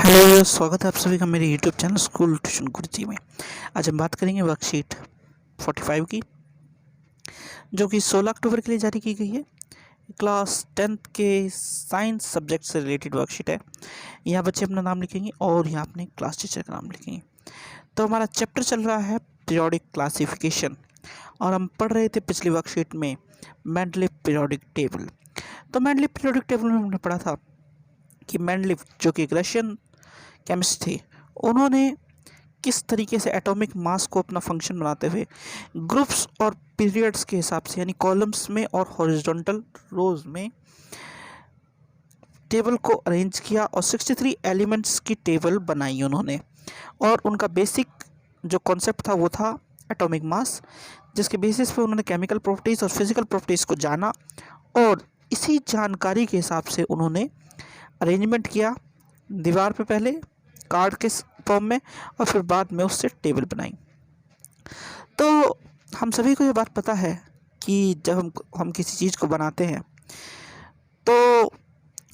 Hello, स्वागत है आप सभी का मेरे यूट्यूब चैनल स्कूल ट्यूशन गुरुजी में। आज हम बात करेंगे वर्कशीट 45 की, जो कि 16 अक्टूबर के लिए जारी की गई है। क्लास 10th के साइंस सब्जेक्ट से रिलेटेड वर्कशीट है। यहाँ बच्चे अपना नाम लिखेंगे और यहाँ अपने क्लास टीचर का नाम लिखेंगे। तो हमारा चैप्टर चल रहा है पीरियोडिक क्लासिफिकेशन, और हम पढ़ रहे थे पिछली वर्कशीट में मेंडलीव पीरियोडिक टेबल। तो मेंडलीव पीरियोडिक टेबल में हमने पढ़ा था कि मेंडलीव, जो कि एक रशियन केमिस्ट थे, उन्होंने किस तरीके से एटॉमिक मास को अपना फंक्शन बनाते हुए ग्रुप्स और पीरियड्स के हिसाब से, यानी कॉलम्स में और हॉरिजॉन्टल रोज में टेबल को अरेंज किया और 63 एलिमेंट्स की टेबल बनाई उन्होंने। और उनका बेसिक जो कॉन्सेप्ट था वो था एटॉमिक मास, जिसके बेसिस पे उन्होंने केमिकल प्रॉपर्टीज़ और फिजिकल प्रॉपर्टीज़ को जाना, और इसी जानकारी के हिसाब से उन्होंने अरेंजमेंट किया दीवार पे, पहले कार्ड के फॉर्म में और फिर बाद में उससे टेबल बनाई। तो हम सभी को ये बात पता है कि जब हम किसी चीज़ को बनाते हैं तो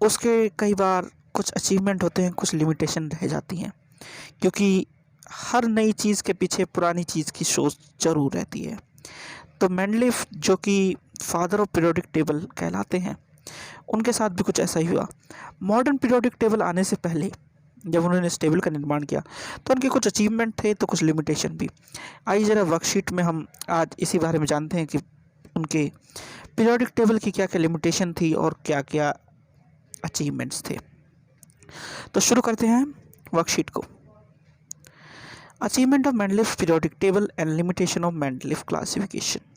उसके कई बार कुछ अचीवमेंट होते हैं, कुछ लिमिटेशन रह जाती हैं, क्योंकि हर नई चीज़ के पीछे पुरानी चीज़ की सोच जरूर रहती है। तो मेंडलीव, जो कि फादर ऑफ पीरियोडिक टेबल कहलाते हैं, उनके साथ भी कुछ ऐसा ही हुआ। मॉडर्न पीरियोडिक टेबल आने से पहले जब उन्होंने इस टेबल का निर्माण किया तो उनके कुछ अचीवमेंट थे तो कुछ लिमिटेशन भी। आइए ज़रा वर्कशीट में हम आज इसी बारे में जानते हैं कि उनके पीरियोडिक टेबल की क्या क्या लिमिटेशन थी और क्या क्या अचीवमेंट्स थे। तो शुरू करते हैं वर्कशीट को। Achievement of Mendeleev periodic table and limitation of Mendeleev classification.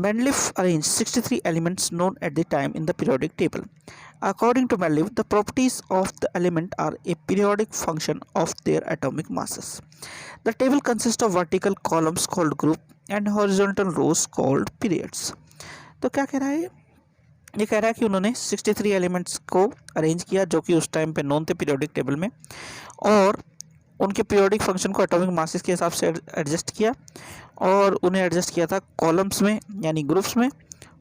Mendeleev arranged 63 elements known at the time in the periodic table. According to Mendeleev, the properties of the element are a periodic function of their atomic masses. The table consists of vertical columns called group and horizontal rows called periods. तो क्या कह रहा है ये कह रहा है कि उन्होंने 63 एलिमेंट्स को अरेंज किया जो कि उस टाइम पे नॉन थे पीरियोडिक टेबल में, और उनके पीरियोडिक फंक्शन को एटॉमिक मासेस के हिसाब से एडजस्ट किया, और उन्हें एडजस्ट किया था कॉलम्स में यानी ग्रुप्स में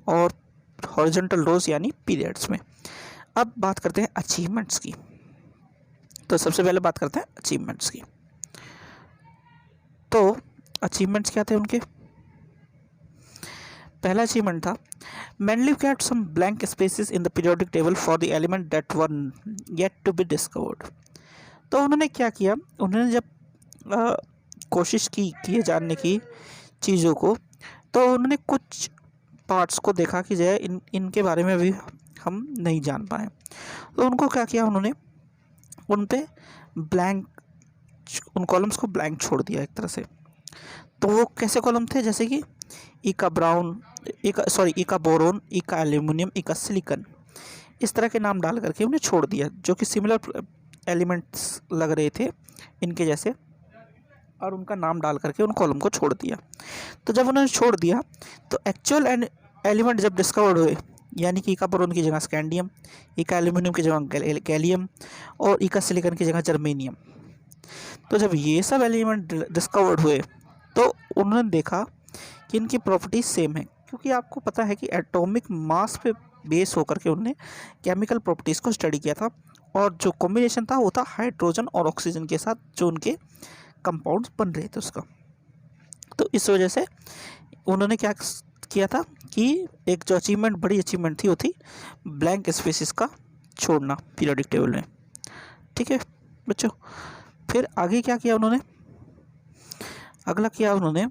और हॉरिजॉन्टल रोज यानी पीरियड्स में। अब बात करते हैं अचीवमेंट्स की। तो सबसे पहले बात करते हैं अचीवमेंट्स की। तो अचीवमेंट्स क्या थे उनके? पहला अचीवमेंट था Mendeleev kept some blank spaces in the periodic table for the element that were yet to be discovered. तो उन्होंने क्या किया, उन्होंने जब कोशिश की किए जानने की चीज़ों को, तो उन्होंने कुछ पार्ट्स को देखा कि जो है इनके बारे में अभी हम नहीं जान पाए। तो उनको क्या किया, उन्होंने उन पे ब्लैंक, उन कॉलम्स को ब्लैंक छोड़ दिया एक तरह से। तो वो कैसे कॉलम थे, जैसे कि इका ब्राउन, इका बोरोन, इका एल्यूमिनियम, इका सिलिकन, इस तरह के नाम डाल करके उन्हें छोड़ दिया, जो कि सिमिलर एलिमेंट्स लग रहे थे इनके जैसे, और उनका नाम डाल करके उन कॉलम को छोड़ दिया। तो जब उन्होंने छोड़ दिया तो एक्चुअल एलिमेंट जब डिस्कवर्ड हुए, यानी कि इका बोरोन की जगह स्कैंडियम, इका एल्यूमिनियम की जगह गैलियम और इका सिलिकन की जगह जर्मेनियम, तो जब ये सब एलिमेंट डिस्कवर्ड हुए तो उन्होंने देखा कि इनकी प्रॉपर्टीज सेम है, क्योंकि आपको पता है कि एटॉमिक मास पे बेस होकर के उन्होंने केमिकल प्रॉपर्टीज़ को स्टडी किया था, और जो कॉम्बिनेशन था वो था हाइड्रोजन और ऑक्सीजन के साथ जो उनके कंपाउंड्स बन रहे थे उसका। तो इस वजह से उन्होंने क्या किया था कि एक जो अचीवमेंट, बड़ी अचीवमेंट थी, वो थी ब्लैंक स्पेसिस का छोड़ना पीरियोडिक टेबल में। ठीक है बच्चों, फिर आगे क्या किया उन्होंने? अगला किया उन्होंने,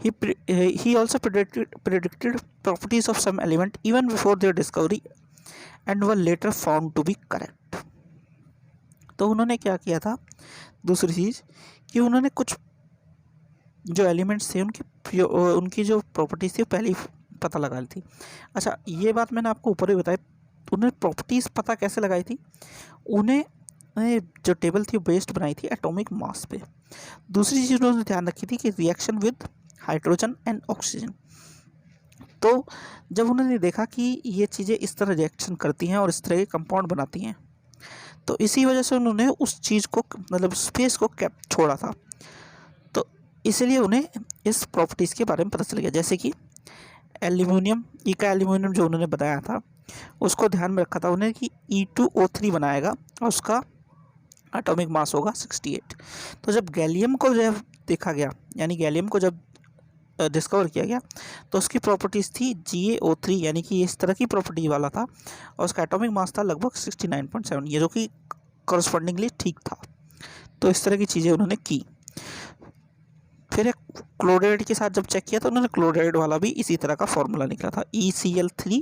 he also predicted properties of some element even before their discovery and were later found to be correct. तो उन्होंने क्या किया था, दूसरी चीज़, कि उन्होंने कुछ जो एलिमेंट्स थे उनकी जो प्रॉपर्टीज़ थी पहले ही पता लगा ली थी। अच्छा, ये बात मैंने आपको ऊपर ही बताई, उन्होंने प्रॉपर्टीज़ पता कैसे लगाई थी? उन्हें जो टेबल थी वो बेस्ड बनाई थी एटॉमिक मास पे। दूसरी चीज़ उन्होंने ध्यान रखी थी कि reaction with hydrogen and oxygen. तो जब उन्होंने देखा कि ये चीज़ें इस तरह रिएक्शन करती हैं और इस तरह के कंपाउंड बनाती हैं, तो इसी वजह से उन्होंने उस चीज़ को, मतलब स्पेस को कैप छोड़ा था। तो इसलिए उन्हें इस प्रॉपर्टीज़ के बारे में पता चल गया, जैसे कि एल्यूमिनियम, इका एल्यूमिनियम जो उन्होंने बताया था, उसको ध्यान में रखा था उन्हें कि E2O3 बनाएगा और उसका एटॉमिक मास होगा 68। तो जब गैलियम को जब देखा गया, यानी गैलियम को जब डिस्कवर किया गया, तो उसकी प्रॉपर्टीज़ थी GaO3, यानी कि इस तरह की प्रॉपर्टी वाला था, और उसका एटॉमिक मास था लगभग 69.7, ये जो कि करस्पॉन्डिंगली ठीक था। तो इस तरह की चीज़ें उन्होंने की। फिर एक क्लोराइड के साथ जब चेक किया तो उन्होंने क्लोराइड वाला भी इसी तरह का फॉर्मूला निकला था, ECl3,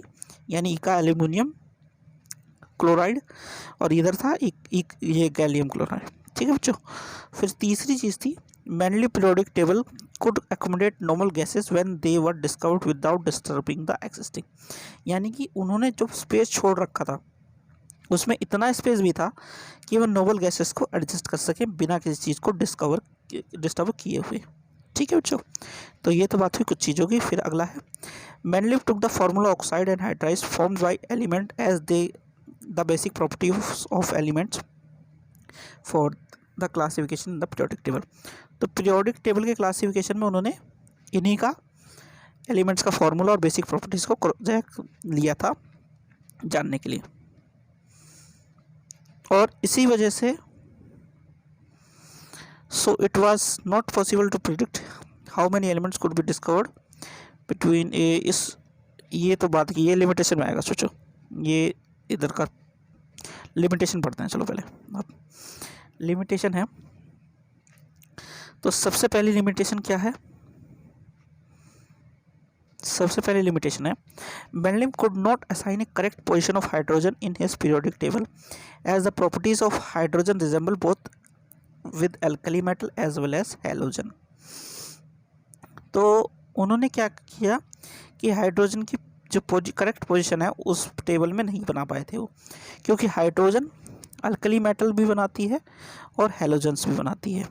यानी का एल्यूमिनियम क्लोराइड, और इधर था एक ये गैलियम क्लोराइड। ठीक है बच्चों। फिर तीसरी चीज़ थी mainly periodic table could accommodate normal gases when they were discovered without disturbing the existing, यानी कि उन्होंने जो स्पेस छोड़ रखा था उसमें इतना स्पेस भी था कि वो नोबल गैसेस को एडजस्ट कर सके बिना किसी चीज़ को डिस्टर्ब किए हुए। ठीक है बच्चों। तो ये तो बात हुई कुछ चीज़ों की। फिर अगला है Mendeleev took the formula oxide and hydride formed by element as they the basic property of elements for the classification in the periodic table. तो पीरियोडिक टेबल के क्लासिफिकेशन में उन्होंने इन्हीं का एलिमेंट्स का फार्मूला और बेसिक प्रॉपर्टीज़ को लिया था जानने के लिए, और इसी वजह से so it was not possible to predict how many elements could be discovered between ये तो बात की, ये लिमिटेशन में आएगा। सोचो ये इधर का लिमिटेशन पढ़ते हैं। चलो पहले अब लिमिटेशन है, तो सबसे पहली लिमिटेशन क्या है? सबसे पहली लिमिटेशन है बेंटलिम could not assign a correct position of hydrogen in his periodic table as the properties of hydrogen resemble both with alkali metal as well as halogen. तो उन्होंने क्या किया कि हाइड्रोजन की जो करेक्ट पोजीशन है उस टेबल में नहीं बना पाए थे वो, क्योंकि हाइड्रोजन अल्कली मेटल भी बनाती है और हैलोजन्स भी बनाती है।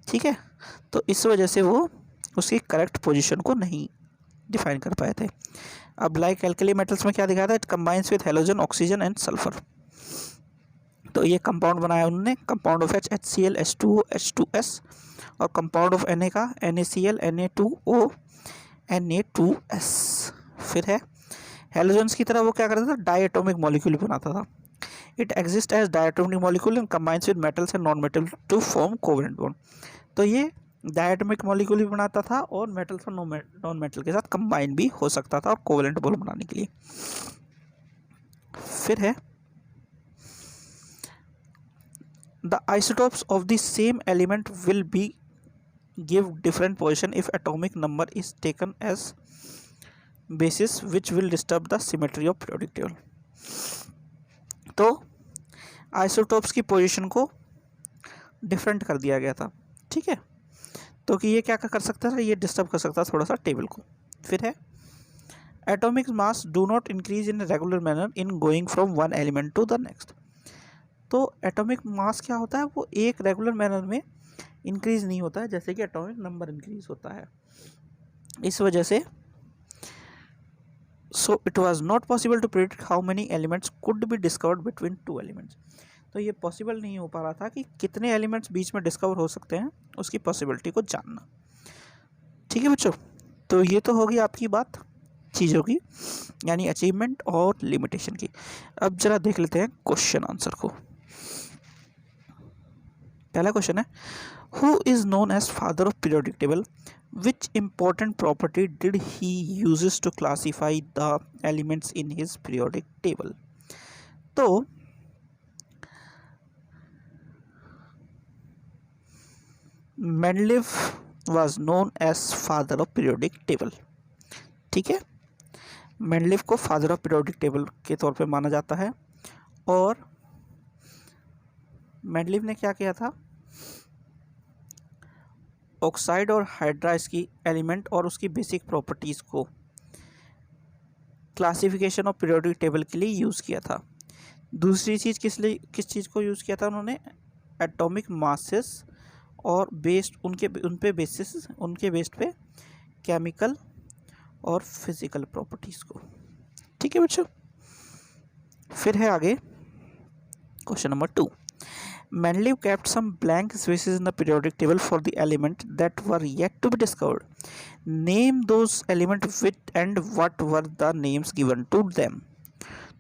ठीक है, तो इस वजह से वो उसकी करेक्ट पोजीशन को नहीं डिफाइन कर पाए थे। अब लाइक एल्कली मेटल्स में क्या दिखाया था, it combines with halogen, oxygen and sulphur. तो ये कंपाउंड बनाया उन्होंने, compound of HCl H2O H2S, और कंपाउंड ऑफ Na का NaCl Na2O Na2S। फिर है हैलोजन्स की तरह वो क्या करता था, डायटोमिक मॉलिक्यूल बनाता था। It exist as diatomic molecule and combines with metals and non metal to form covalent bond. तो ये डायटोमिक मॉलिक्यूल भी बनाता था और मेटल्स और नॉन मेटल के साथ कंबाइन भी हो सकता था और कोवेलेंट बॉन्ड बनाने के लिए। फिर है the isotopes of the same element will be give different position if atomic number is taken as basis which will disturb the symmetry of periodic table। तो आइसोटोप्स की पोजीशन को डिफरेंट कर दिया गया था। ठीक है, तो कि ये क्या कर सकता था, ये डिस्टर्ब कर सकता था थोड़ा सा टेबल को। फिर है atomic mass do not increase in regular manner in going from one element to the next. तो एटॉमिक मास क्या होता है, वो एक रेगुलर मैनर में इंक्रीज नहीं होता है जैसे कि एटॉमिक नंबर इंक्रीज होता है। इस वजह से so it was not possible to predict how many elements could be discovered between two elements. तो ये पॉसिबल नहीं हो पा रहा था कि कितने एलिमेंट्स बीच में डिस्कवर हो सकते हैं, उसकी पॉसिबिलिटी को जानना। ठीक है बच्चों, तो ये तो होगी आपकी बात चीज़ों की, यानी अचीवमेंट और लिमिटेशन की। अब जरा देख लेते हैं क्वेश्चन आंसर को। पहला क्वेश्चन है who is known as father of periodic table, which important property did he uses to classify the elements in his periodic table. तो Mendeleev was known as father of periodic table. ठीक है, Mendeleev को father of periodic table के तौर पे माना जाता है। और मेंडलीव ने क्या किया था, ऑक्साइड और हाइड्राइड्स की एलिमेंट और उसकी बेसिक प्रॉपर्टीज़ को क्लासिफिकेशन ऑफ पीरियोडिक टेबल के लिए यूज़ किया था। दूसरी चीज़ किस चीज़ को यूज़ किया था उन्होंने, एटॉमिक मासेस और बेस्ड उनके बेस्ड पे केमिकल और फिजिकल प्रॉपर्टीज़ को। ठीक है बच्चों, फिर है आगे question number 2। Mendeleev kept some blank spaces in the periodic table for the element that were yet to be discovered. Name those elements with and what were the names given to them.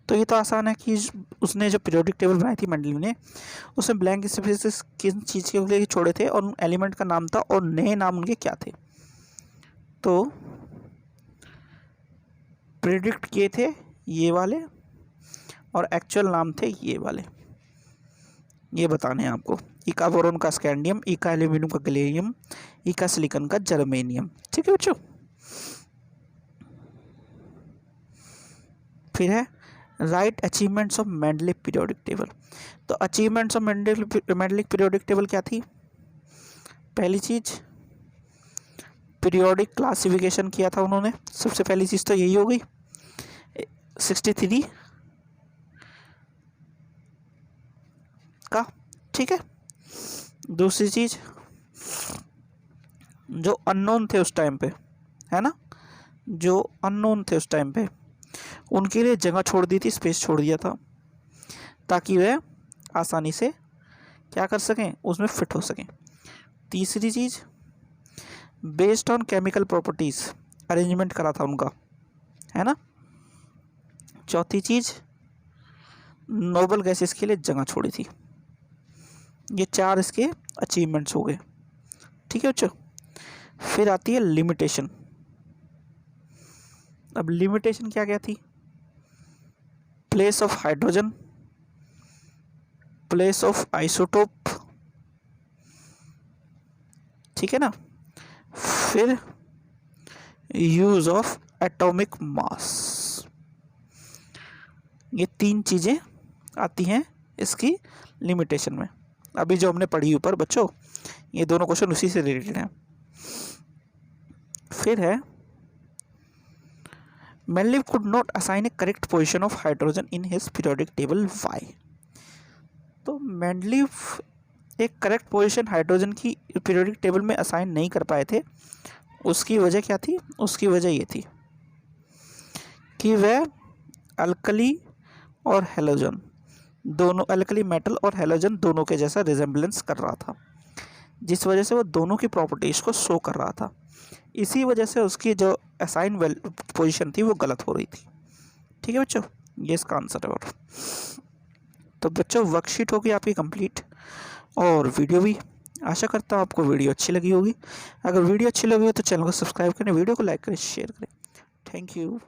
तो ये तो आसान है कि उसने जो periodic table बनाई थी मेंडलीव ने, उसमें ब्लैंक स्पेसेस किन चीज़ के लिए छोड़े थे और एलिमेंट का नाम था और नए नाम उनके क्या थे। तो प्रेडिक्ट किए थे ये वाले और एक्चुअल नाम थे ये वाले, ये बताने हैं आपको। इका बोरोन का स्कैंडियम, इका एल्यूमिनियम का गैलियम, इका सिलिकॉन का जर्मेनियम। ठीक है बच्चों। फिर है right achievements of Mendeleev periodic table. तो achievements of Mendeleev periodic table क्या थी? पहली चीज पीरियोडिक क्लासिफिकेशन किया था उन्होंने, सबसे पहली चीज तो यही हो गई 63 का। ठीक है। दूसरी चीज जो अननोन थे उस टाइम पे, है ना, जो अननोन थे उस टाइम पे उनके लिए जगह छोड़ दी थी, स्पेस छोड़ दिया था ताकि वह आसानी से क्या कर सकें, उसमें फिट हो सकें। तीसरी चीज़ based on chemical properties arrangement करा था उनका, है ना। चौथी चीज़ नोबल गैसेस के लिए जगह छोड़ी थी। ये 4 इसके अचीवमेंट्स हो गए। ठीक है बच्चों। फिर आती है लिमिटेशन। अब लिमिटेशन क्या क्या थी? Place of hydrogen, place of isotope, ठीक है ना। फिर यूज ऑफ एटॉमिक मास। ये 3 चीजें आती हैं इसकी लिमिटेशन में। अभी जो हमने पढ़ी ऊपर बच्चों, ये दोनों क्वेश्चन उसी से रिलेटेड हैं। फिर है Mendeleev could not assign a correct position of hydrogen in his periodic table. Why? तो मेंडलीव एक करेक्ट पोजीशन हाइड्रोजन की पीरियोडिक टेबल में असाइन नहीं कर पाए थे। उसकी वजह क्या थी? उसकी वजह ये थी कि वह अल्कली और हेलोजन दोनों, अल्कली मेटल और हेलोजन दोनों के जैसा रिजेम्बलेंस कर रहा था, जिस वजह से वो दोनों की प्रॉपर्टीज़ को शो कर रहा था। इसी वजह से उसकी जो असाइन पोजीशन थी वो गलत हो रही थी। ठीक है बच्चों, ये इसका आंसर है। और तो बच्चों वर्कशीट होगी आपकी कंप्लीट और वीडियो भी। आशा करता हूँ आपको वीडियो अच्छी लगी होगी। अगर वीडियो अच्छी लगी हो तो चैनल को सब्सक्राइब करें, वीडियो को लाइक करें, शेयर करें। Thank you.